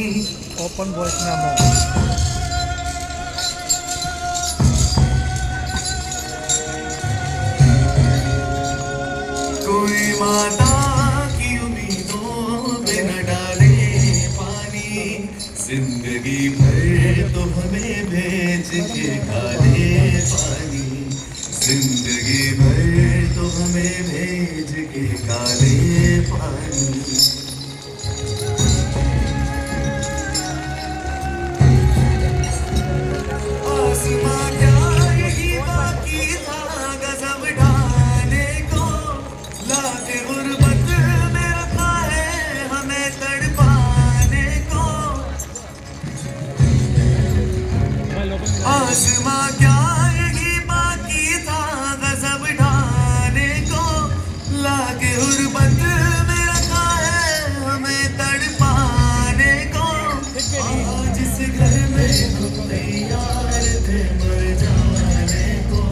Open voice memo. कोई माता की उम्मीदों पे न डाले पानी, जिंदगी भर तो हमें भेज के खाले पानी, जिंदगी भर तो हमें भेज के काले पानी। आसमां क्या यही बाकी था गजब ढाने को, लाके गुर्बत में रखा है हमें तड़पाने को। आसमां क्या यही बाकी था गजब ढाने को, लाके गुर्बत में रखा है हमें तड़पाने को। आज इस घर में हम तैयार थे मर जाने को,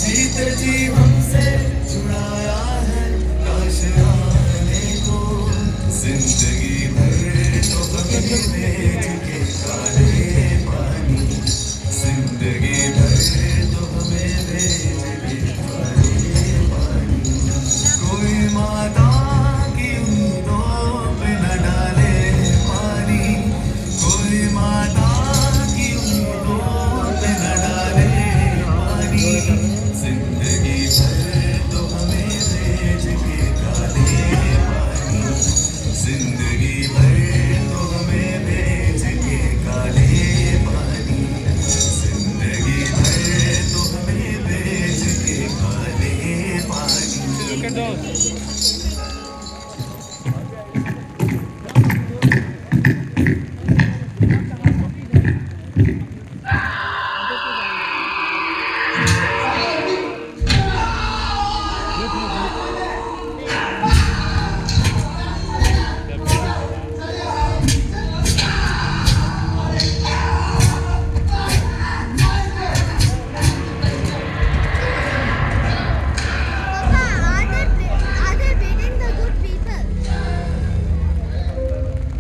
जीते जी हमसे छुड़ाया है काश आने को, जिंदगी भर तो हमें भेज के काले पानी, जिंदगी भर तो हमें भेज के काले पानी। कोई माता की उम्मीदों पे न डाले पानी, कोई माता की उम्मीदों पे न डाले पानी, जिंदगी भर तो हमें भेज के काले पानी, जिंदगी भर तो हमें भेज के काले पानी, जिंदगी भर तो हमें भेज के काले पानी।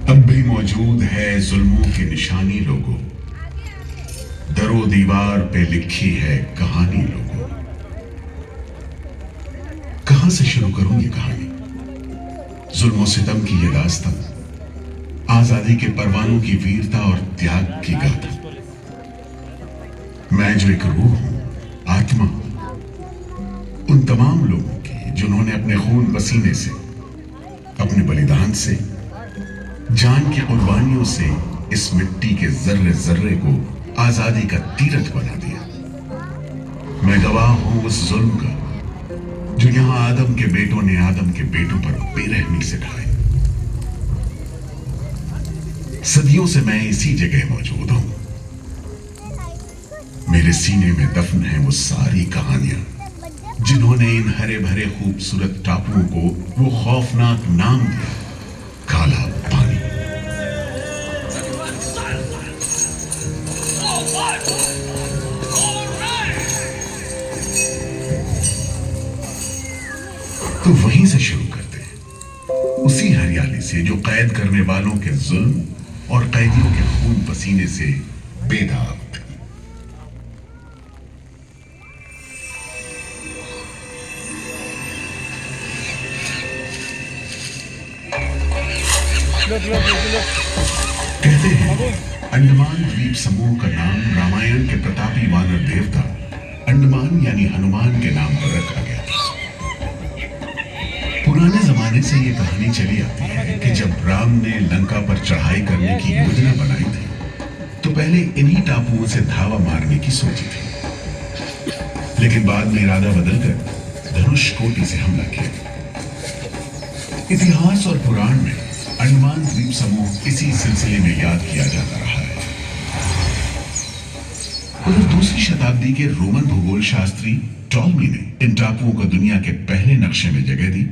अब भी मौजूद है जुल्मों की निशानी लोगों, दरो दीवार पे लिखी है कहानी लोगों। कहां से शुरू करूं ये कहानी, जुल्मों सितम की ये दास्तां, आजादी के परवानों की वीरता और त्याग की गाथा। मैं जो एक रूह हूं, आत्मा, उन तमाम लोगों की जिन्होंने अपने खून पसीने से, अपने बलिदान से, जान की कुर्बानियों से इस मिट्टी के जर्रे जर्रे को आजादी का तीरथ बना दिया। मैं गवाह हूं उस जुल्म का जो यहां आदम के बेटों ने आदम के बेटों पर बेरहमी से ढाए। सदियों से मैं इसी जगह मौजूद हूं। मेरे सीने में दफन है वो सारी कहानियां जिन्होंने इन हरे भरे खूबसूरत टापुओं को वो खौफनाक नाम दिया, काला पानी। तो वहीं से शुरू करते हैं, उसी हरियाली से जो कैद करने वालों के जुल्म और कैदियों के खून पसीने से बेदाग थी। कहते हैं अंडमान द्वीप समूह का नाम रामायण के प्रतापी वानर देवता अंडमान यानी हनुमान के नाम पर रखा गया था। पुराने जमाने से यह कहानी चली आती है कि जब राम ने लंका पर चढ़ाई करने की योजना बनाई थी तो पहले इन्हीं टापुओं से धावा मारने की सोची थी, लेकिन बाद में इरादा बदलकर धनुष कोटि से हमला किया। इतिहास और पुराण में अंडमान द्वीप समूह इसी सिलसिले में याद किया जाता रहा है। उधर दूसरी शताब्दी के रोमन भूगोल शास्त्री टॉलमी ने इन टापुओं को दुनिया के पहले नक्शे में जगह दी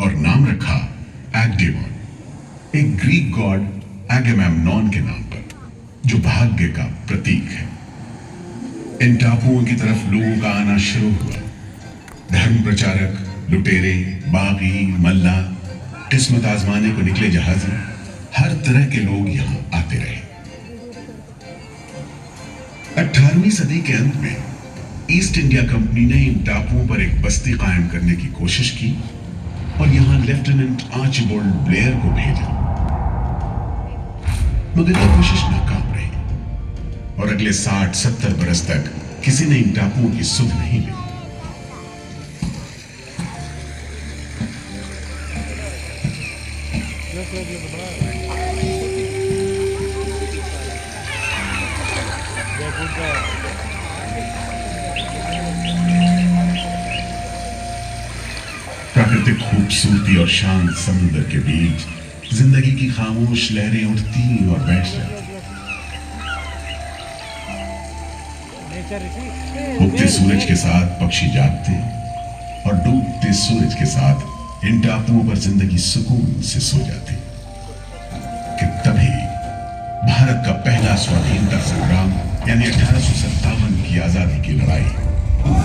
और नाम रखा एग्डेमोन, एक ग्रीक गॉड एगेमेम्नॉन के नाम पर, जो भाग्य का प्रतीक है। इन टापुओं की तरफ लोगों का आना शुरू हुआ। धर्म प्रचारक, लुटेरे, बागी, मल्ला, किस्मत आजमाने को निकले जहाजी, हर तरह के लोग यहां आते रहे। 18वीं सदी के अंत में ईस्ट इंडिया कंपनी ने इन टापुओं पर एक बस्ती कायम करने की कोशिश की और यहां लेफ्टिनेंट आर्चिबाल्ड ब्लेयर को भेजा, मगर यह कोशिश नाकाम रही और अगले 60-70 बरस तक किसी ने इन टापुओं की सुध नहीं ली। प्राकृतिक खूबसूरती और शांत समुद्र के बीच जिंदगी की खामोश लहरें उठती और बैठ जाती। उगते सूरज के साथ पक्षी जागते और डूबते सूरज के साथ इन टापुओं पर जिंदगी सुकून से सो जाती। कि तभी भारत का पहला स्वाधीनता संग्राम यानी 1857 की आजादी की लड़ाई हुई।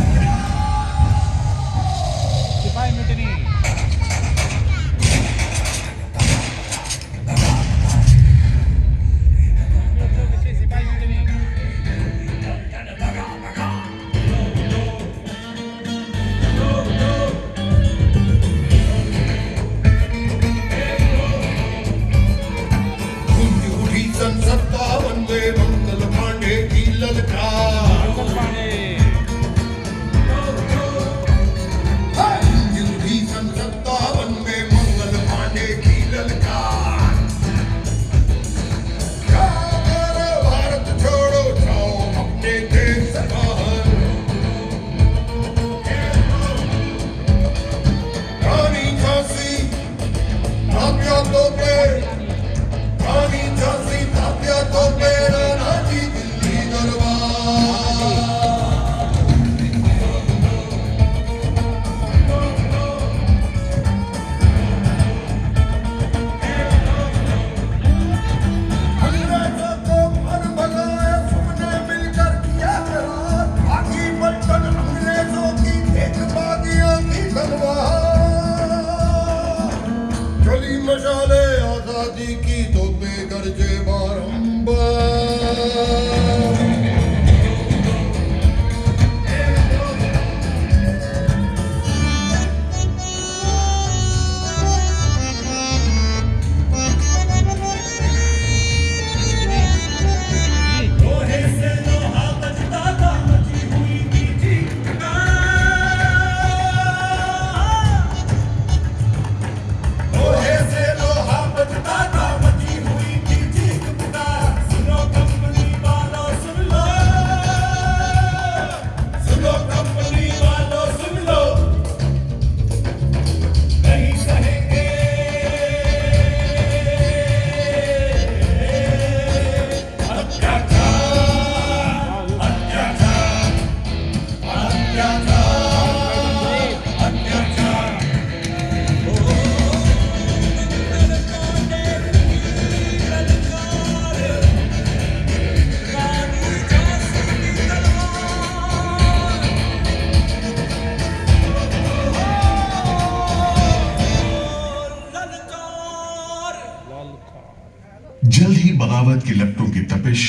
जल्द ही बगावत की लपटों की तपिश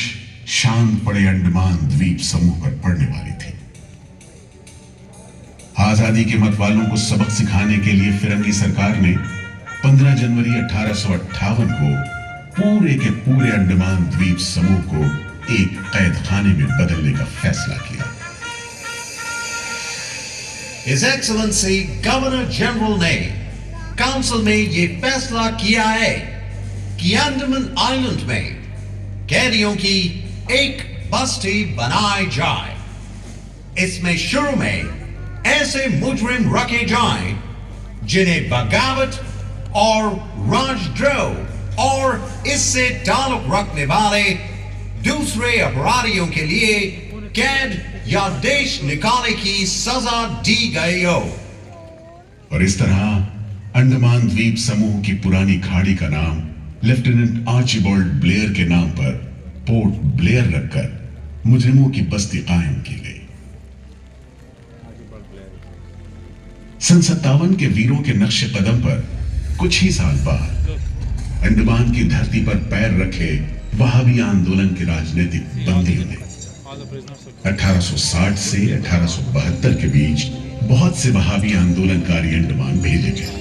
शांत पड़े अंडमान द्वीप समूह पर पड़ने वाली थी। आजादी के मतवालों को सबक सिखाने के लिए फिरंगी सरकार ने 15 जनवरी 1858 को पूरे के पूरे अंडमान द्वीप समूह को एक कैद खाने में बदलने का फैसला किया। His Excellency गवर्नर जनरल ने काउंसिल में ये फैसला किया है कि अंडमान आइलैंड में कैदियों की एक बस्ती बनाई जाए। इसमें शुरू में ऐसे मुजरिम रखे जाएं जिन्हें बगावत और राजद्रोह और इससे ताल्लुक रखने वाले दूसरे अपराधियों के लिए कैद या देश निकाले की सजा दी गई हो। और इस तरह अंडमान द्वीप समूह की पुरानी खाड़ी का नाम लेफ्टिनेंट आर्चिबाल्ड ब्लेयर के नाम पर पोर्ट ब्लेयर रखकर मुजरिमों की बस्ती कायम की गई। सन 57 के वीरों के नक्शे कदम पर कुछ ही साल बाद अंडमान की धरती पर पैर रखे वहाबी आंदोलन के राजनीतिक बंदियों ने 1860 से 1872 के बीच बहुत से वहाबी आंदोलनकारी अंडमान भेजे गए।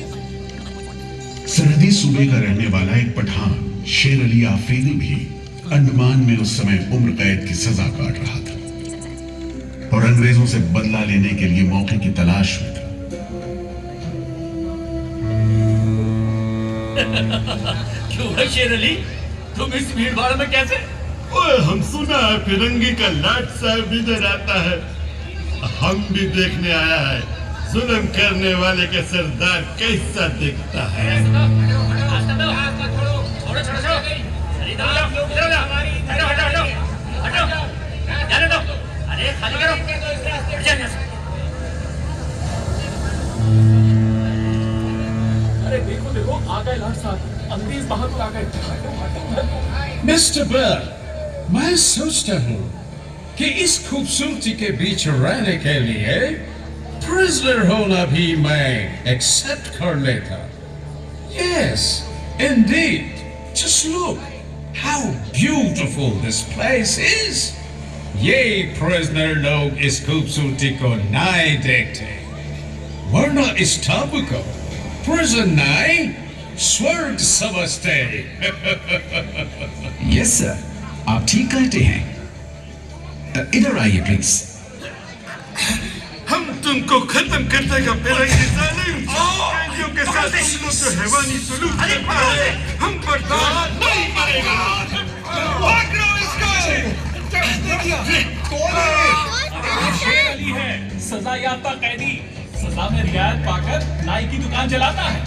सरहदी सूबे का रहने वाला एक पठान शेर अली आफरीदी भी अंडमान में उस समय उम्र कैद की सजा काट रहा था और अंग्रेजों से बदला लेने के लिए मौके की तलाश में था। क्यों है शेर अली, तुम इस भीड़ भाड़ में कैसे? ओए, हम सुना है फिरंगी का लाट साहब इधर आता है। हम भी देखने आया है जुल्म करने वाले के सरदार कैसा दिखता है। अरे खाली करो। अरे देखो देखो, आ गए लाट साहब, अंग्रेज बहादुर आ गए। मिस्टर बर्ड, मैं सोचता हूँ कि इस खूबसूरती के बीच रहने के लिए प्रिजनर होना भी मैं एक्सेप्ट कर लेता। Yes, indeed. Just look how beautiful this place is. ये प्रिजनर लोग इस खूबसूरती को नहीं देखते, वरना इस टापू को प्रिजन नहीं स्वर्ग समझते। यस सर, आप ठीक कहते हैं। इधर आइए प्लीज। हम तुमको खत्म कर देगा फिरंगी जालिम। कैदियों के साथ तुम लोग जो हैवानी सलूक करते हैं, हम बर्दाश्त नहीं करेगा। पकड़ो इसको। शेर अली है सजा याफ्ता कैदी, सजा में रियायत पाकर नाई की दुकान चलाता है।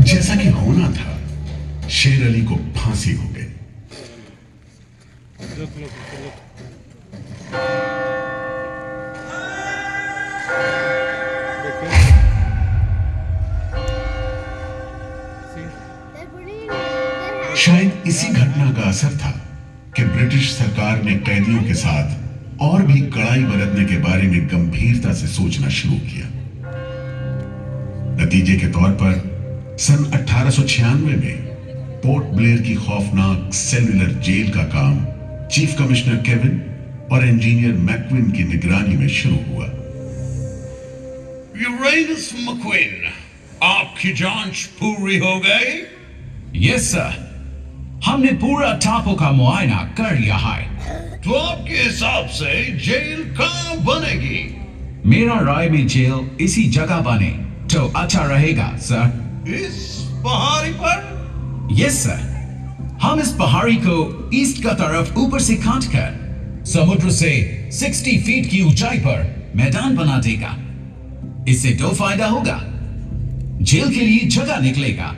जैसा कि होना था, शेर अली को फांसी हो गई। शायद इसी घटना का असर था कि ब्रिटिश सरकार ने कैदियों के साथ और भी कड़ाई बरतने के बारे में गंभीरता से सोचना शुरू किया। नतीजे के तौर पर सन 1896 में पोर्ट ब्लेयर की खौफनाक सेलुलर जेल का काम चीफ कमिश्नर केविन और इंजीनियर मैक्विन की निगरानी में शुरू हुआ। यूरेनस मैक्विन, आपकी जांच पूरी हो गई? यस सर, हमने पूरा टापू का मुआयना कर लिया है। तो आपके हिसाब से जेल कहाँ बनेगी? मेरा राय में जेल इसी जगह बने तो अच्छा रहेगा सर। इस पहाड़ी पर? यस सर, हम इस पहाड़ी को ईस्ट का तरफ ऊपर से काट कर समुद्र से 60 फीट की ऊंचाई पर मैदान बना देगा। इससे दो फायदा होगा, जेल के लिए जगह निकलेगा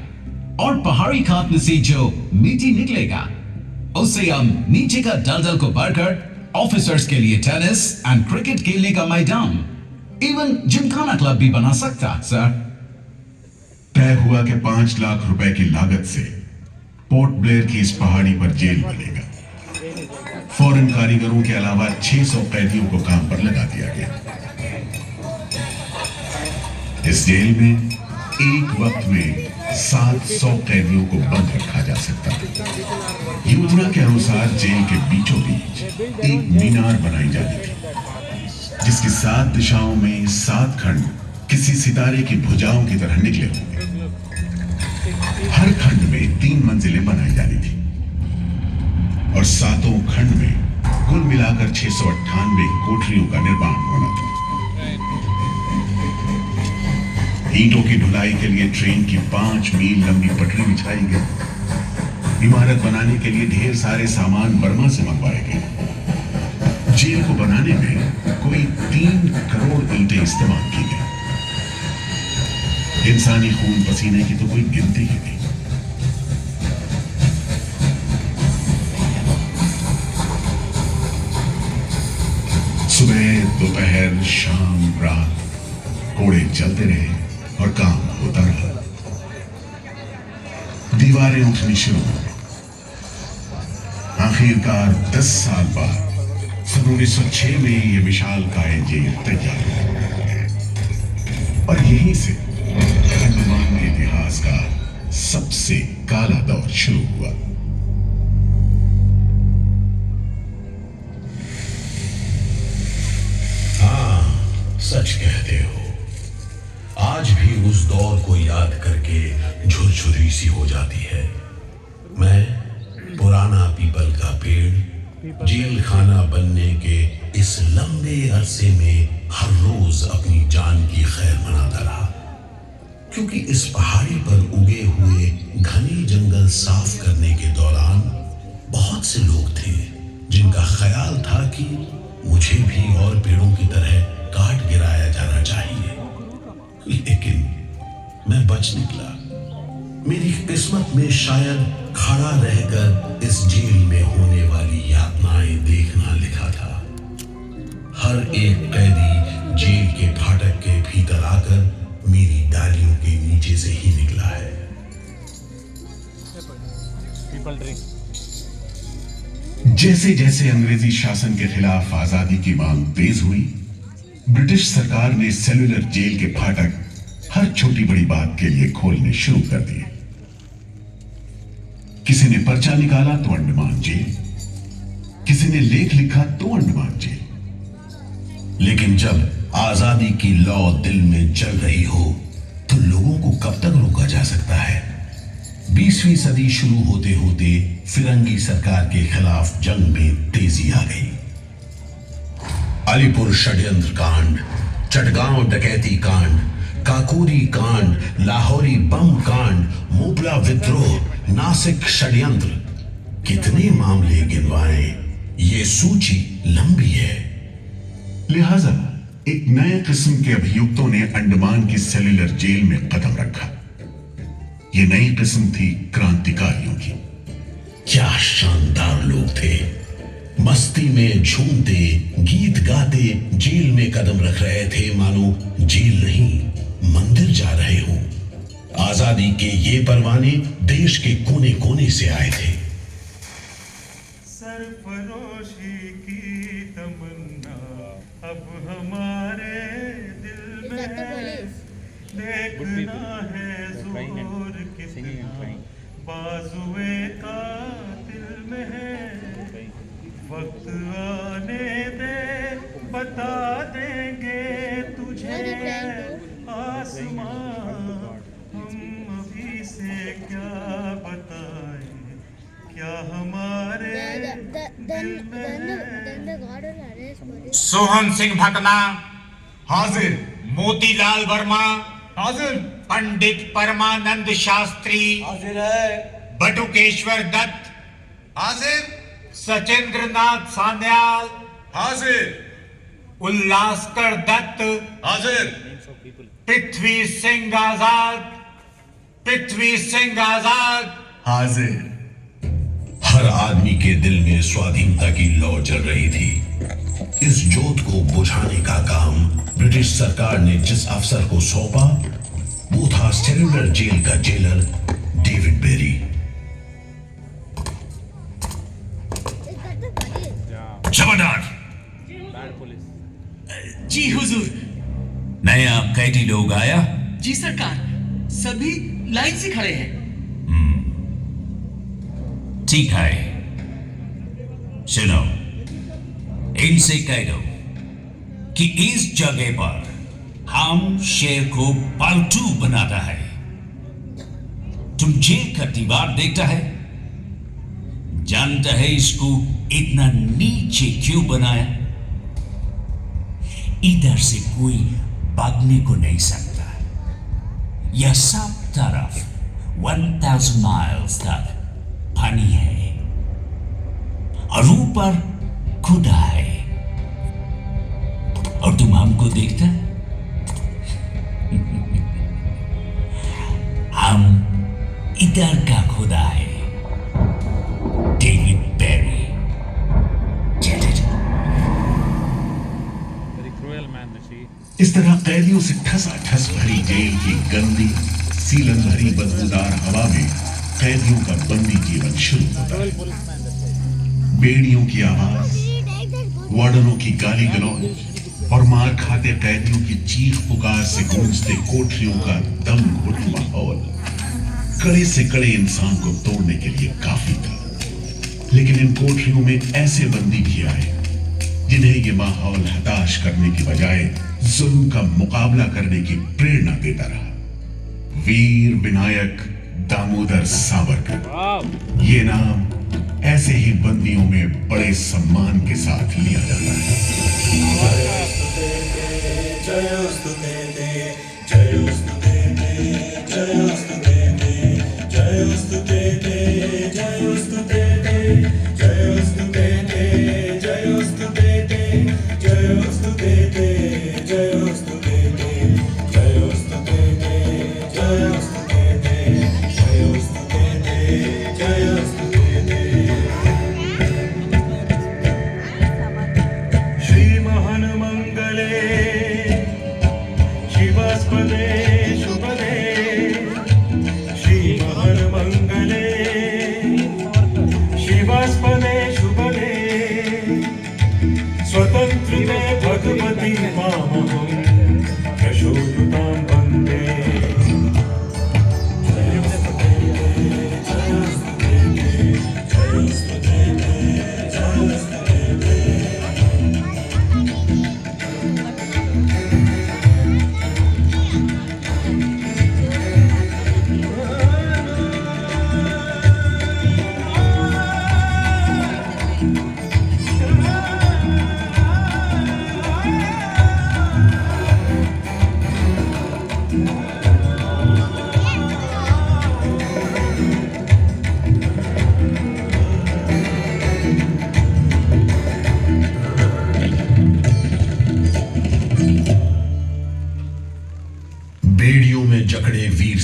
और पहाड़ी काटने से जो मिट्टी निकलेगा उससे हम नीचे का दलदल को भरकर ऑफिसर्स के लिए टेनिस एंड क्रिकेट खेलने का मैदान, इवन जिमखाना क्लब भी बना सकता सर। तय हुआ कि 5 लाख रुपए की लागत से पोर्ट ब्लेयर की इस पहाड़ी पर जेल बनेगा। फॉरेन कारीगरों के अलावा 600 कैदियों को काम पर लगा दिया गया। इस जेल में एक वक्त में 700 कैदियों को बंद रखा जा सकता है। योजना के अनुसार जेल के बीचों बीच एक मीनार बनाई जानी थी, जिसकी 7 दिशाओं में 7 खंड किसी सितारे की भुजाओं की तरह निकले होंगे। हर खंड में 3 मंजिलें बनाई जानी थी और 7 खंड में कुल मिलाकर 698 कोठरियों का निर्माण होना था। ईंटों की ढुलाई के लिए ट्रेन की 5 मील लंबी पटरी बिछाई गई। इमारत बनाने के लिए ढेर सारे सामान बर्मा से मंगवाए गए। जेल को बनाने में कोई 3 करोड़ ईंटें इस्तेमाल की गई। इंसानी खून पसीने की तो कोई गिनती ही नहीं। सुबह दोपहर शाम रात कोड़े चलते रहे और काम होता रहा। दीवारें उठनी शुरू हो गई। आखिरकार 10 साल बाद सन 1906 में यह विशालकाय जेल तैयार हो गया और यहीं से अंडमान के इतिहास का सबसे काला दौर शुरू हुआ। हाँ, सच कहते हो। आज भी उस दौर को याद करके झुरझुरी सी हो जाती है। मैं पुराना पीपल का पेड़ जेल खाना बनने के इस लंबे अरसे में हर रोज अपनी जान की खैर मनाता रहा, क्योंकि इस पहाड़ी पर उगे हुए घने जंगल साफ करने के दौरान बहुत से लोग थे जिनका ख्याल था कि मुझे भी और पेड़ों की तरह काट गिराया जाना चाहिए, लेकिन मैं बच निकला। मेरी किस्मत में शायद खड़ा रहकर इस जेल में होने वाली यातनाएं देखना लिखा था। हर एक कैदी जेल के फाटक के भीतर आकर मेरी डालियों के नीचे से ही निकला है। जैसे जैसे अंग्रेजी शासन के खिलाफ आजादी की मांग तेज हुई, ब्रिटिश सरकार ने सेलुलर जेल के फाटक हर छोटी बड़ी बात के लिए खोलने शुरू कर दिए। किसी ने पर्चा निकाला तो अंडमान जेल, किसी ने लेख लिखा तो अंडमान जेल। लेकिन जब आजादी की लौ दिल में जल रही हो तो लोगों को कब तक रोका जा सकता है? 20वीं सदी शुरू होते होते फिरंगी सरकार के खिलाफ जंग में तेजी आ गई। अलीपुर षड्यंत्र कांड, चटगांव डकैती कांड, काकोरी कांड, लाहौरी बम कांड, मोपला विद्रोह, नासिक षड्यंत्र, कितने मामले गिनवाएं, ये सूची लंबी है। लिहाजा एक नए किस्म के अभियुक्तों ने अंडमान की सेलुलर जेल में कदम रखा। ये नई किस्म थी क्रांतिकारियों की। क्या शानदार लोग थे, मस्ती में झूमते गीत गाते जेल में कदम रख रहे थे, मानो जेल नहीं मंदिर जा रहे हो। आजादी के ये परवाने देश के कोने कोने से आए थे। सरफरोशी की तमन्ना अब हमारे दिल में है, देखना है जोर कितना बाजुए का दिल में है। वक्त आने दे, बता देंगे तुझे आसमां, हम अभी से क्या बताएं, क्या हमारे दिल में है। सोहन सिंह भकना हाजिर, मोतीलाल वर्मा हाजिर, पंडित परमानंद शास्त्री हाजिर है, बटुकेश्वर दत्त हाजिर, सचिंद्र नाथ सान्याल हाजिर, उल्लासकर दत्त हाजिर, पृथ्वी सिंह आजाद, पृथ्वी सिंह आजाद हाजिर। हर आदमी के दिल में स्वाधीनता की लौ जल रही थी। इस जोत को बुझाने का काम ब्रिटिश सरकार ने जिस अफसर को सौंपा वो था सेलुलर जेल का जेलर डेविड बेरी। जमादार जी हुजूर। नया कैदी लोग आया? जी सरकार, सभी लाइन से खड़े हैं। ठीक है, सुनो, इनसे कह दो कि इस जगह पर हम शेर को पालतू बनाता है। तुम जेल का दीवार देखता है, जानता है इसको इतना नीचे क्यों बनाया? इधर से कोई भागने को नहीं सकता। यह सब तरफ 1000 माइल्स तक पानी है और ऊपर खुदा है, और तुम हमको देखता? हम इधर का खुदा है, डेविड बेरी। इस तरह कैदियों से ठसाठस भरी जेल की गंदी सीलन भरी बदबूदार हवा में कैदियों का बंदी जीवन शुरू होता है। बेड़ियों की आवाज, वार्डनों की गाली गलौज और मार खाते कैदियों की चीख पुकार से गूंजते कोठरियों का दम घुटू माहौल कड़े से कड़े इंसान को तोड़ने के लिए काफी था। लेकिन इन कोठरियों में ऐसे बंदी भी आए जिन्हें ये माहौल हताश करने की बजाय जुल्म का मुकाबला करने की प्रेरणा देता रहा। वीर विनायक दामोदर सावरकर, ये नाम ऐसे ही बंदियों में बड़े सम्मान के साथ लिया जाता है।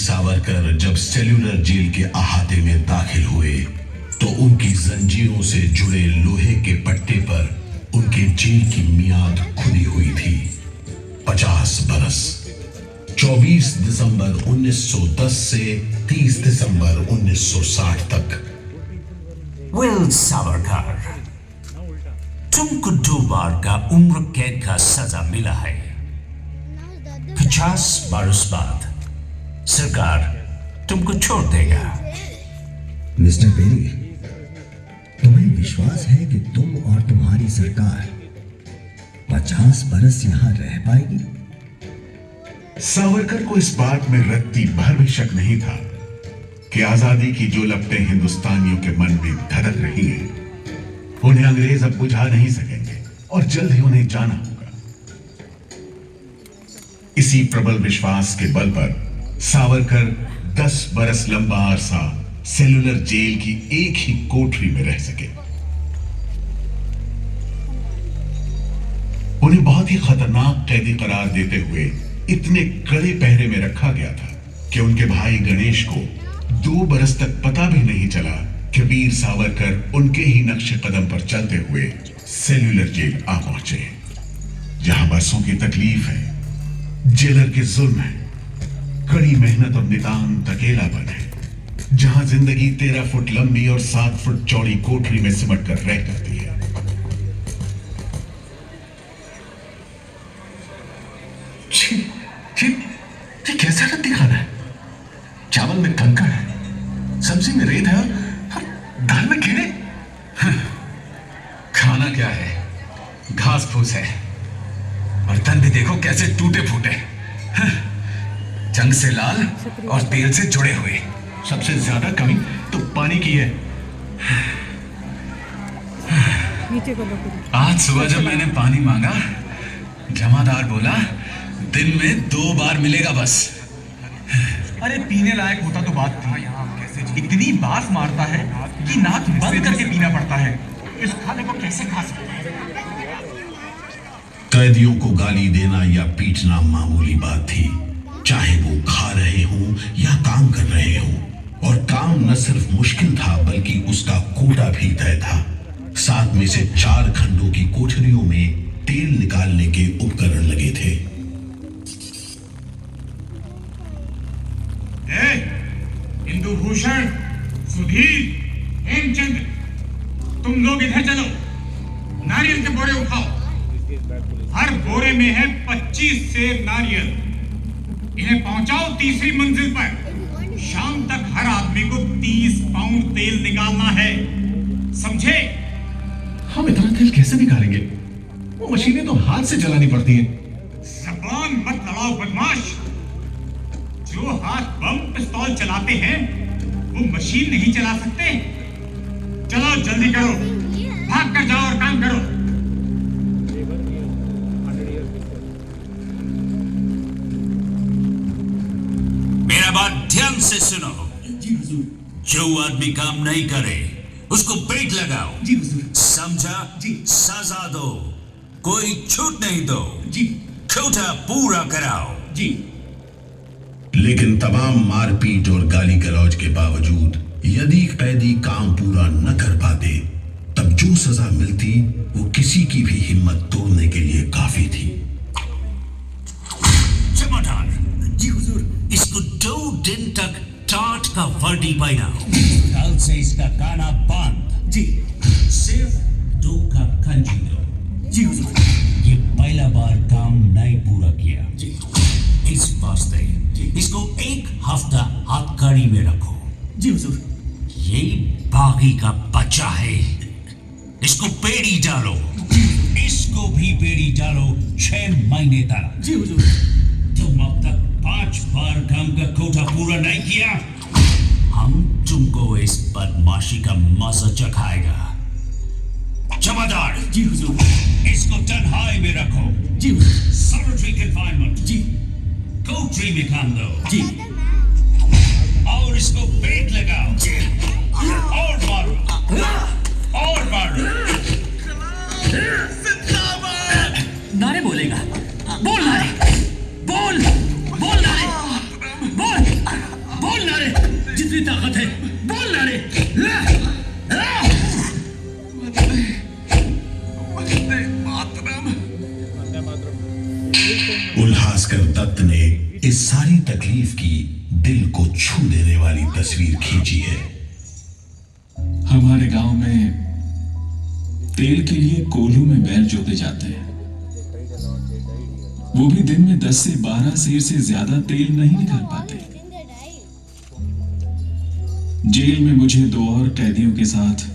सावरकर जब सेल्यूलर जेल के अहाते में दाखिल हुए तो उनकी जंजीरों से जुड़े लोहे के पट्टे पर उनके जेल की मियाद खुली हुई थी 50 बरस। 24 दिसंबर 1910 से 30 दिसंबर 1960 तक। वेल सावरकर, तुमको 2 बार का उम्र कैद का सजा मिला है। 50 बरस बाद सरकार तुमको छोड़ देगा। मिस्टर बेरी, तुम्हें विश्वास है कि तुम और तुम्हारी सरकार 50 बरस यहां रह पाएगी? सावरकर को इस बात में रत्ती भर भी शक नहीं था कि आजादी की जो लपटें हिंदुस्तानियों के मन में धड़क रही हैं, उन्हें अंग्रेज अब बुझा नहीं सकेंगे और जल्द ही उन्हें जाना होगा। इसी प्रबल विश्वास के बल पर सावरकर 10 बरस लंबा अरसा सेल्यूलर जेल की एक ही कोठरी में रह सके। उन्हें बहुत ही खतरनाक कैदी करार देते हुए इतने कड़े पहरे में रखा गया था कि उनके भाई गणेश को 2 बरस तक पता भी नहीं चला कि वीर सावरकर उनके ही नक्शे कदम पर चलते हुए सेल्यूलर जेल आ पहुंचे, जहां बरसों की तकलीफ है, जेलर के जुल्म है, कड़ी मेहनत और नितांत अकेलापन है, जहां जिंदगी 13 फुट लंबी और 7 फुट चौड़ी कोठरी में सिमट कर रह करती है। ये कैसा रद्दी खाना है? चावल में कंकड़ है, सब्जी में रेत है और दाल में कीड़े। खाना क्या है? घास फूस है। बर्तन भी देखो कैसे टूटे फूटे, जंग से लाल और तेल से जुड़े हुए। सबसे ज्यादा कमी तो पानी की है। आज सुबह जब मैंने पानी मांगा, जमादार बोला दिन में 2 बार मिलेगा बस। अरे पीने लायक होता तो बात थी। इतनी बास मारता है कि नाक बंद करके पीना पड़ता है। इस खाने को कैसे खा सकते हैं? कैदियों को गाली देना या पीटना मामूली बात थी, चाहे वो खा रहे हों या काम कर रहे हों। और काम न सिर्फ मुश्किल था बल्कि उसका कोटा भी तय था। 7 में से 4 खंडों की कोठरियों में तेल निकालने के उपकरण लगे थे। इंदुभूषण, सुधीर, हेमचंद, तुम लोग इधर चलो, नारियल के बोरे उठाओ। हर बोरे में है 25 सेर नारियल। इन्हें पहुंचाओ 3री मंजिल पर। शाम तक हर तेल निकालना है, समझे? हम इतना तेल कैसे निकालेंगे? वो मशीनें तो हाथ से चलानी पड़ती हैं। जबान मत लड़ाओ बदमाश। जो हाथ बम पिस्तौल चलाते हैं वो मशीन नहीं चला सकते। चलो जल्दी करो, भाग कर जाओ और काम करो। मेरा बात ध्यान से सुनो। जी हुजूर। जो आदमी काम नहीं करे उसको पेट लगाओ। जी हुजूर। समझा? जी। सजा दो, कोई छूट नहीं दो। जी। कोटा पूरा कराओ। जी। लेकिन तमाम मारपीट और गाली गलौज के बावजूद यदि कैदी काम पूरा न कर पाते तब जो सजा मिलती वो किसी की भी हिम्मत तोड़ने के लिए काफी थी। जमादार जी हुजूर। इसको 2 दिन तक टाट का वर्दी पहनाओ। कल से इसका गाना बंद। जी। सिर्फ 2 कप कंजी दो। जी हुजूर। ये पहला बार काम नहीं पूरा किया। जी। इस वास्ते इसको 1 हफ्ता हथकड़ी में रखो। जी हुजूर। ये बागी का बच्चा है, इसको बेड़ी डालो। इसको भी बेड़ी डालो 6 महीने तक। जी हुजूर। तुम अब तक 5 बार काम का कोटा पूरा नहीं किया, हम तुमको इस बदमाशी का मजा चखाएगा। जमादार जी हुजूर। इसको तन्हाई में रखो। जी हुजूर। Solitary confinement. जी। कोठरी में काम दो। जी। और इसको पेट लगाओ। और मारो, और मारो। नारे बोलेगा, बोल नारे, बोल बोल नारे, बोल नारे, जितनी ताकत है बोल नारे। उल्हासकर दत्त ने इस सारी तकलीफ की दिल को छू देने वाली तस्वीर खींची है। हमारे गांव में तेल के लिए कोल्हू में बैल जोते जाते हैं। वो भी दिन में 10 से 12 सेर से ज्यादा तेल नहीं निकाल पाते। जेल में मुझे 2 और कैदियों के साथ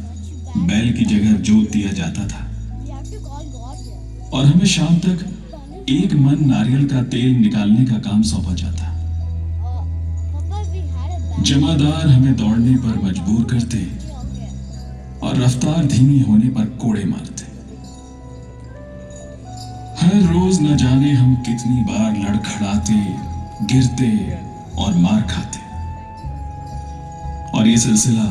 बैल की जगह जोत दिया जाता था और हमें शाम तक 1 मन नारियल का तेल निकालने का काम सौंपा जाता। जमादार हमें दौड़ने पर मजबूर करते और रफ्तार धीमी होने पर कोड़े मारते। हर रोज न जाने हम कितनी बार लड़खड़ाते, गिरते और मार खाते, और ये सिलसिला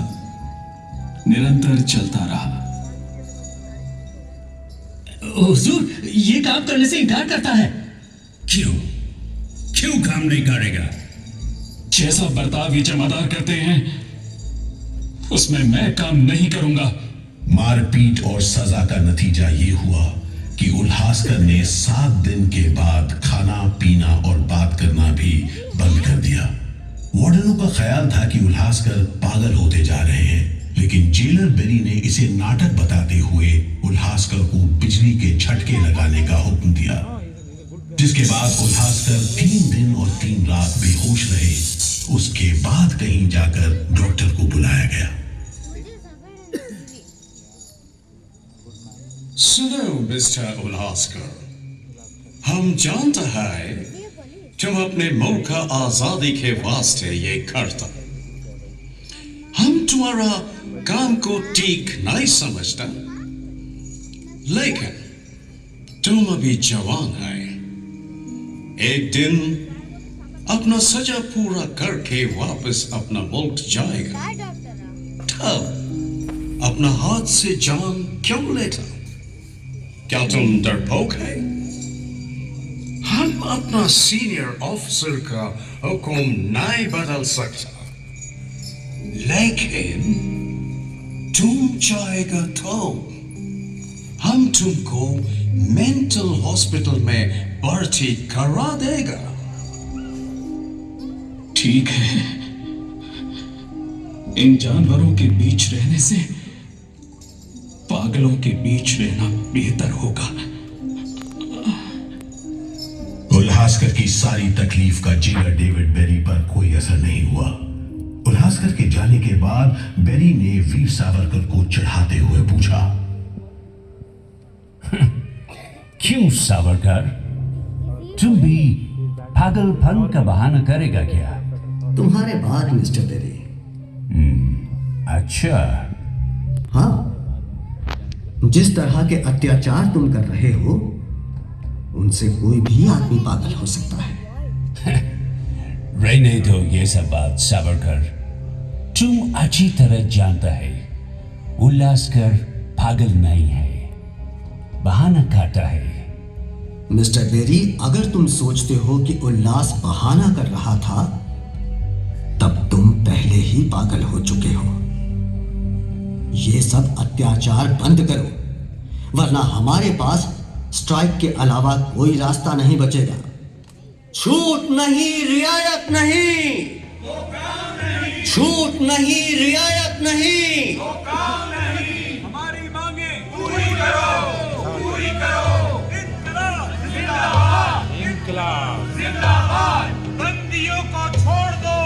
निरंतर चलता रहा। हुजूर, ये काम करने से इनकार करता है। क्यों काम नहीं करेगा? जैसा बर्ताव ये जमादार करते हैं उसमें मैं काम नहीं करूंगा। मारपीट और सजा का नतीजा ये हुआ कि उल्हासकर ने 7 दिन के बाद खाना पीना और बात करना भी बंद कर दिया। वार्डनों का ख्याल था कि उल्हासकर पागल होते जा रहे हैं, लेकिन जेलर बेरी ने इसे नाटक बताते हुए उल्हासकर को बिजली के झटके लगाने का हुक्म दिया, जिसके बाद उल्हासकर 3 दिन और 3 रात बेहोश रहे। उसके बाद कहीं जाकर डॉक्टर को बुलाया गया। सुनो मिस्टर उल्हासकर, हम जानते हैं तुम अपने मुल्क का आजादी के वास्ते ये करता। हम तुम्हारा काम को ठीक नहीं समझता, लेकिन तुम अभी जवान है। एक दिन अपना सजा पूरा करके वापस अपना मुल्क जाएगा, तब अपना हाथ से जान क्यों लेता? क्या तुम डरपोक है? हम अपना सीनियर ऑफिसर का हुक्म नहीं बदल सकता, लेकिन तुम चाहेगा तो हम तुमको मेंटल हॉस्पिटल में भर्ती करा देगा। ठीक है, इन जानवरों के बीच रहने से पागलों के बीच रहना बेहतर होगा। उल्हासकर की सारी तकलीफ का जेलर डेविड बेरी पर कोई असर नहीं हुआ। बर्खास्त करके जाने के बाद बेरी ने वीर सावरकर को चिढ़ाते हुए पूछा, क्यों सावरकर, तुम भी पागलपन का बहाना करेगा क्या? तुम्हारे बाद मिस्टर बेरी। अच्छा, हाँ, जिस तरह के अत्याचार तुम कर रहे हो उनसे कोई भी आदमी पागल हो सकता है। रहने दो ये सब बात सावरकर। तुम अच्छी तरह जानता है उल्लासकर पागल नहीं है, बहाना काटा है। मिस्टर बेरी, अगर तुम सोचते हो कि उल्लास बहाना कर रहा था तब तुम पहले ही पागल हो चुके हो। ये सब अत्याचार बंद करो वरना हमारे पास स्ट्राइक के अलावा कोई रास्ता नहीं बचेगा। छूट नहीं, रियायत नहीं, छूट नहीं, रियायत नहीं। हमारी मांगे पूरी करो, पूरी करो। जिंदाबाद, जिंदाबाद, जिंदाबाद। बंदियों को छोड़ दो,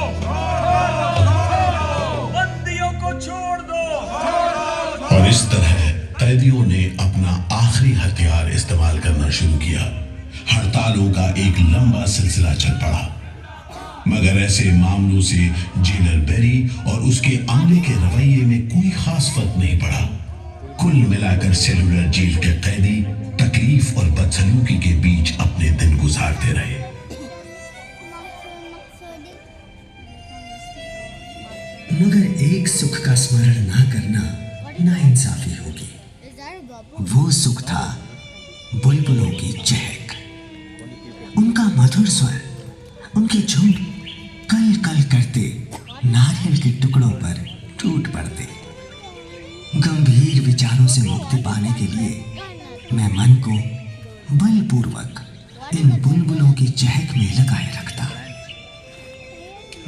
बंदियों को छोड़ दो। और इस तरह कैदियों ने अपना आखिरी हथियार इस्तेमाल करना शुरू किया। हड़तालों का एक लंबा सिलसिला चल पड़ा, मगर ऐसे मामलों से जेलर बेरी और उसके अमले के रवैये में कोई खास फर्क नहीं पड़ा। कुल मिलाकर सेलुलर जेल के कैदी तकलीफ और बदसलूकी के बीच अपने दिन गुजारते रहे। मगर एक सुख का स्मरण ना करना नाइंसाफी होगी। वो सुख था बुलबुलों की चहक, उनका मधुर स्वर, उनके झुंड कल कल करते नारियल के टुकड़ों पर टूट पड़ते। गंभीर विचारों से मुक्ति पाने के लिए मैं मन को बलपूर्वक इन बुलबुलों की चहक में लगाए रखता।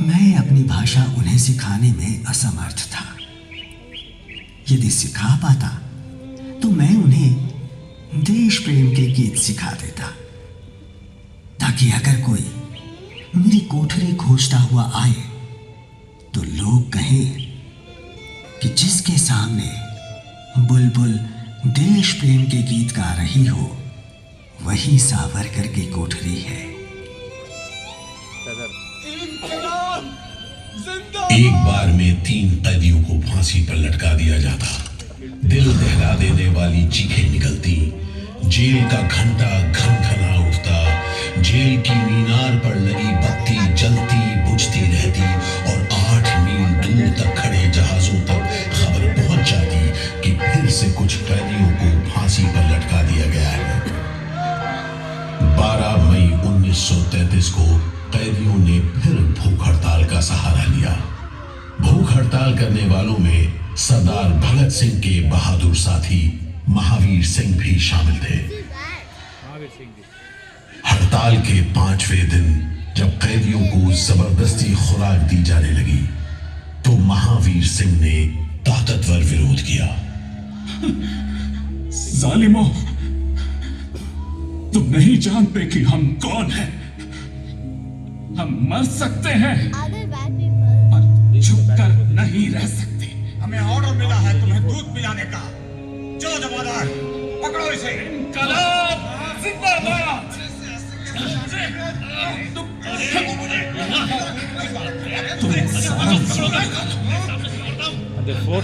मैं अपनी भाषा उन्हें सिखाने में असमर्थ था। यदि सिखा पाता तो मैं उन्हें देश प्रेम के गीत सिखा देता, ताकि अगर कोई मेरी कोठरी खोजता हुआ आए तो लोग कहें कि जिसके सामने बुलबुल देश प्रेम के गीत गा रही हो वही सावरकर की कोठरी है। एक बार में 3 कैदियों को फांसी पर लटका दिया जाता। दिल दहला देने वाली चीखें निकलती, जेल का घंटा घनघना उठता, जेल की मीनार पर लगी बत्ती जलती बुझती रहती और 8 मील दूर तक खड़े जहाजों तक खबर पहुंच जाती कि फिर से कुछ कैदियों को फांसी पर लटका दिया गया है। 12 मई 1933 को कैदियों ने फिर भूख हड़ताल का सहारा लिया। भूख हड़ताल करने वालों में सरदार भगत सिंह के बहादुर साथी महावीर सिंह भी शामिल थे। हड़ताल के 5वें दिन जब कैदियों को जबरदस्ती खुराक दी जाने लगी तो महावीर सिंह ने ताकतवर विरोध किया। जालिमों, तुम नहीं जानते कि हम कौन हैं। हम मर सकते हैं पर झुक कर नहीं रह सकते। हमें ऑर्डर मिला है तुम्हें दूध पिलाने का। चलो जमादार, पकड़ो इसे। इनकलाब जिंदाबाद।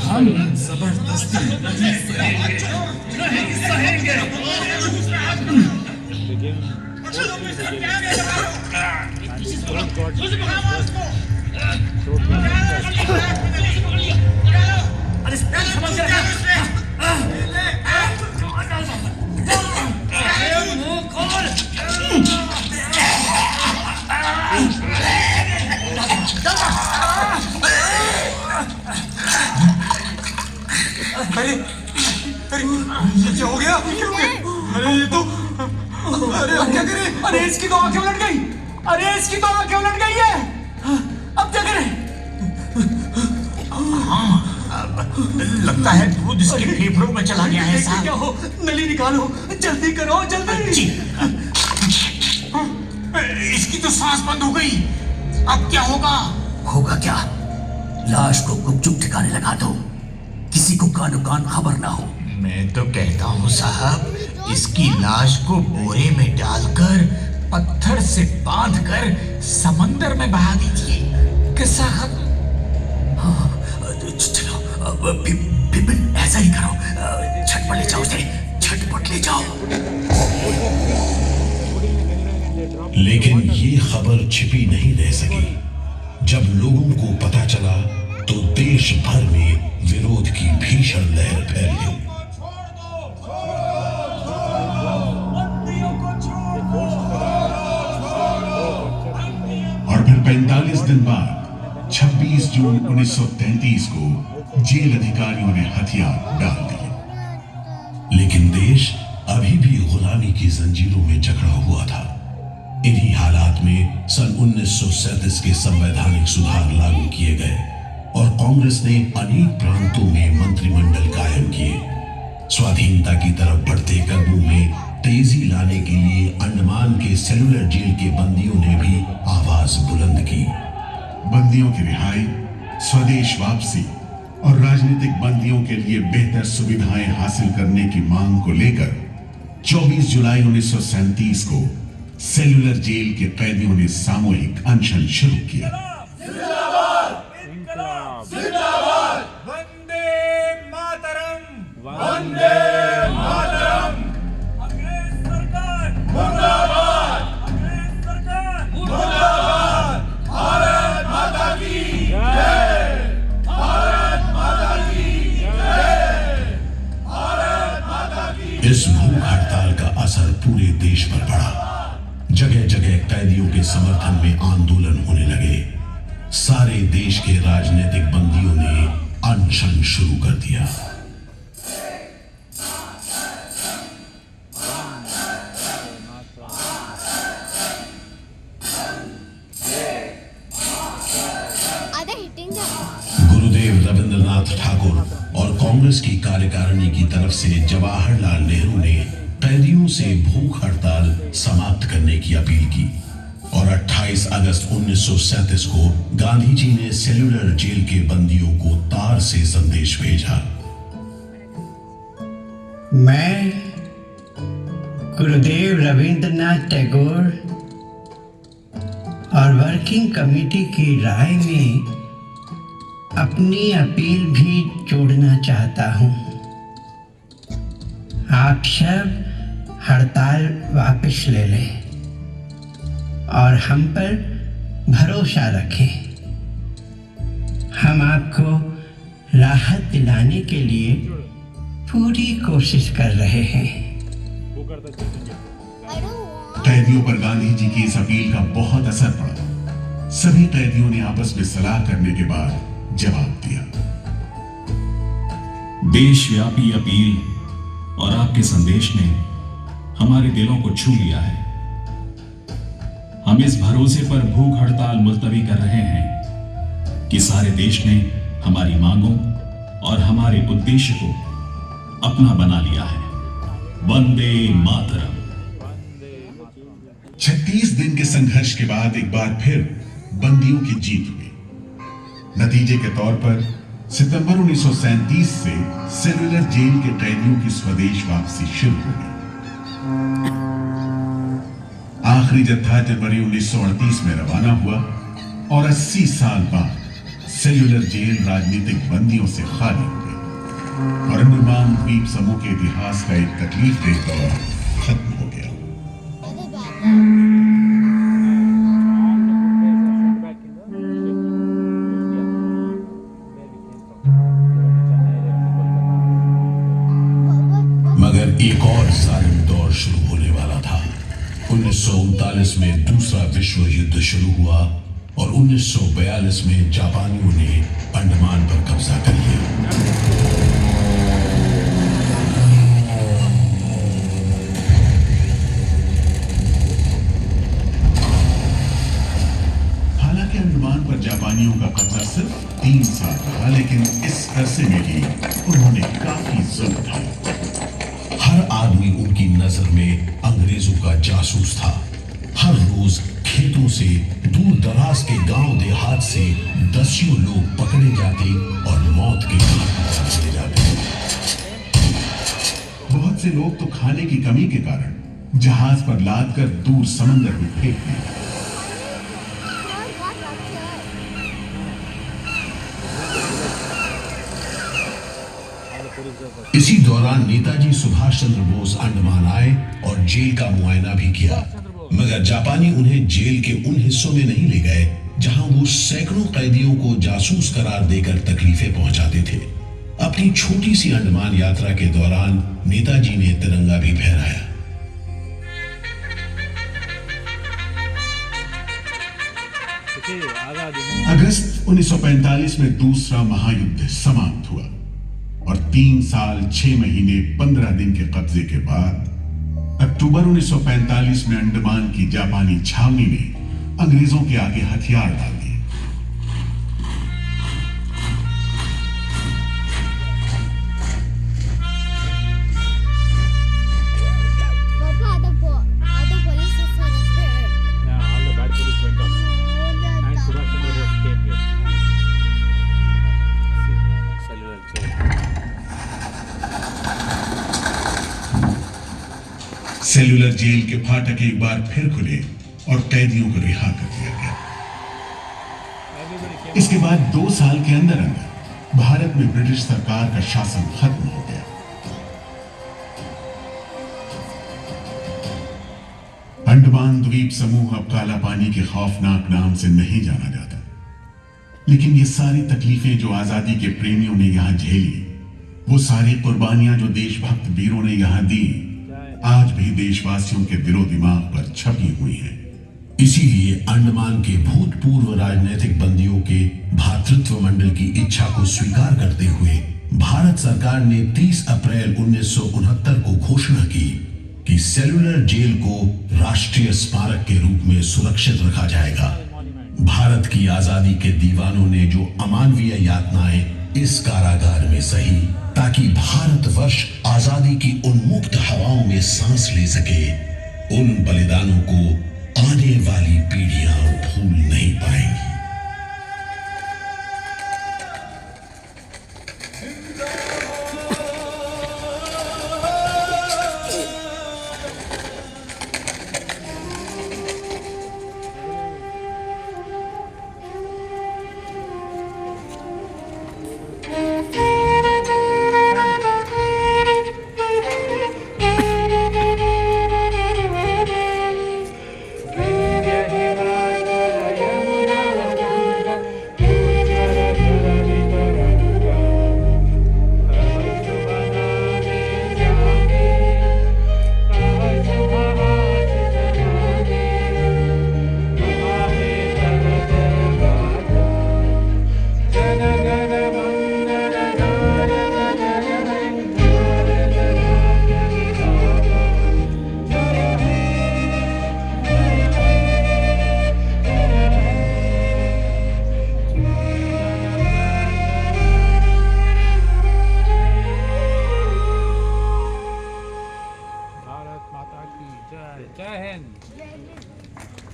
हम जबरदस्ती नहीं सहेंगे। ये हो गया? अरे ये तो, अरे अब क्या करें? अरे इसकी तो आंखें उलट गई। अरे इसकी तो आंखें उलट गई है। अब क्या करें? लगता है दूध इसके फेफड़ों में चला गया है साहब। क्या हो? नली निकालो, जल्दी करो, जल्दी। जी। इसकी तो सांस बंद हो गई। अब क्या होगा? होगा क्या? लाश को गुपचुप ठिकाने लगा दो, किसी को कानो कान खबर ना हो। मैं तो कहता हूँ साहब, इसकी लाश को बोरे में डालकर पत्थर से बांधकर समंदर में बहा दीजिए। किस्सा खत्म। चलो बिपिन, ऐसा ही करो, झटपट ले जाओ उसे, झटपट ले जाओ। लेकिन ये खबर छिपी नहीं रह सकी। जब लोगों को पता चला तो देश भर में विरोध की भीषण लहर फैल गई। और फिर 45 दिन बाद 26 जून 1933 को जेल अधिकारियों ने हथियार डाल दिए। लेकिन देश अभी भी गुलामी की जंजीरों में जकड़ा हुआ था। इन्हीं हालात में सन 1937 के संवैधानिक सुधार लागू किए गए और कांग्रेस ने अनेक प्रांतों में मंत्रिमंडल कायम किए। स्वाधीनता की तरफ बढ़ते कदमों में तेजी लाने के लिए अंडमान के सेलुलर जेल के बंदियों ने भी आवाज बुलंद की। बंदियों की रिहाई, स्वदेश वापसी और राजनीतिक बंदियों के लिए बेहतर सुविधाएं हासिल करने की मांग को लेकर 24 जुलाई 1937 को सेलुलर जेल के कैदियों ने सामूहिक अनशन शुरू किया। वंदे मातरम, वंदे मातरम। अंग्रेज सरकार मुर्दाबाद, अंग्रेज सरकार मुर्दाबाद। भारत माता की जय, भारत माता की जय, भारत माता की। इस भूख हड़ताल का असर पूरे देश पर पड़ा। जगह जगह कैदियों के समर्थन में आंदोलन होने लगे। सारे देश के राजनीतिक बंदियों ने अनशन शुरू कर दिया। गुरुदेव रविंद्रनाथ ठाकुर और कांग्रेस की कार्यकारिणी की तरफ से जवाहरलाल नेहरू ने कैदियों से भूख हड़ताल समाप्त करने की अपील की और 28 अगस्त 1937 को गांधी जी ने सेलुलर जेल के बंदियों को तार से संदेश भेजा। मैं गुरुदेव रविंद्रनाथ टैगोर और वर्किंग कमेटी की राय में अपनी अपील भी जोड़ना चाहता हूं। आप सब हड़ताल वापस ले लें और हम पर भरोसा रखें। हम आपको राहत दिलाने के लिए पूरी कोशिश कर रहे हैं। कैदियों पर गांधी जी की इस अपील का बहुत असर पड़ा। सभी कैदियों ने आपस में सलाह करने के बाद जवाब दिया। देशव्यापी अपील और आपके संदेश ने हमारे दिलों को छू लिया है। हम इस भरोसे पर भूख हड़ताल मुलतवी कर रहे हैं कि सारे देश ने हमारी मांगों और हमारे उद्देश्य को अपना बना लिया है। वंदे मातरम। 36 दिन के संघर्ष के बाद एक बार फिर बंदियों की जीत हुई। नतीजे के तौर पर सितंबर 1937 से सेलुलर जेल के कैदियों की स्वदेश वापसी शुरू हो गई। आखिरी जत्था जनवरी 1938 में रवाना हुआ और 80 साल बाद सेलुलर जेल राजनीतिक बंदियों से खाली हो गई और अंडमान द्वीप समूह के इतिहास का एक तकलीफदेह दौर खत्म हो गया। मगर एक और जालिम दौर शुरू होने वाला था। 1939 में दूसरा विश्व युद्ध शुरू हुआ और 1942 में जापानियों ने अंडमान पर कब्जा कर लिया। हालांकि अंडमान पर जापानियों का कब्जा सिर्फ 3 साल रहा, लेकिन इस अरसे में ही उन्होंने काफी जुल्म ढाए। हर आदमी उनकी नजर में अंग्रेजों का जासूस था। हर रोज खेतों से, दूर दराज के गांव देहात से दसियों लोग पकड़े जा मारते और मौत के घाट पर ले जाते। बहुत से लोग तो खाने की कमी के कारण जहाज पर लाद कर दूर समंदर में फेंक दिए। इसी दौरान नेताजी सुभाष चंद्र बोस अंडमान आए और जेल का मुआयना भी किया, मगर जापानी उन्हें जेल के उन हिस्सों में नहीं ले गए जहां वो सैकड़ों कैदियों को जासूस करार देकर तकलीफें पहुंचाते थे। अपनी छोटी सी अंडमान यात्रा के दौरान नेताजी ने तिरंगा भी फहराया। अगस्त 1945 में दूसरा महायुद्ध समाप्त हुआ और 3 साल 6 महीने 15 दिन के कब्जे के बाद अक्टूबर 1945 में अंडमान की जापानी छावनी ने अंग्रेजों के आगे हथियार डाल दिए। सेलुलर जेल के फाटक एक बार फिर खुले और कैदियों को रिहा कर दिया गया। इसके बाद 2 साल के अंदर अंदर भारत में ब्रिटिश सरकार का शासन खत्म हो गया। अंडमान द्वीप समूह अब काला पानी के खौफनाक नाम से नहीं जाना जाता, लेकिन ये सारी तकलीफें जो आजादी के प्रेमियों ने यहां झेली, वो सारी कुर्बानियां जो देशभक्त वीरों ने यहां दी, आज भी देशवासियों के दिलो दिमाग पर छपी हुई है। इसीलिए अंडमान के भूतपूर्व राजनीतिक बंदियों के भातृत्व मंडल की इच्छा को स्वीकार करते हुए भारत सरकार ने 30 अप्रैल 1969 को घोषणा की कि सेलुलर जेल को राष्ट्रीय स्मारक के रूप में सुरक्षित रखा जाएगा। भारत की आजादी के दीवानों ने जो अमानवीय यातनाएं इस कारागार में सही, ताकि भारतवर्ष आजादी की उन्मुक्त हवाओं में सांस ले सके, उन बलिदानों को आने वाली पीढ़ियां भूल नहीं पाएंगी।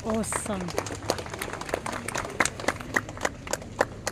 Awesome.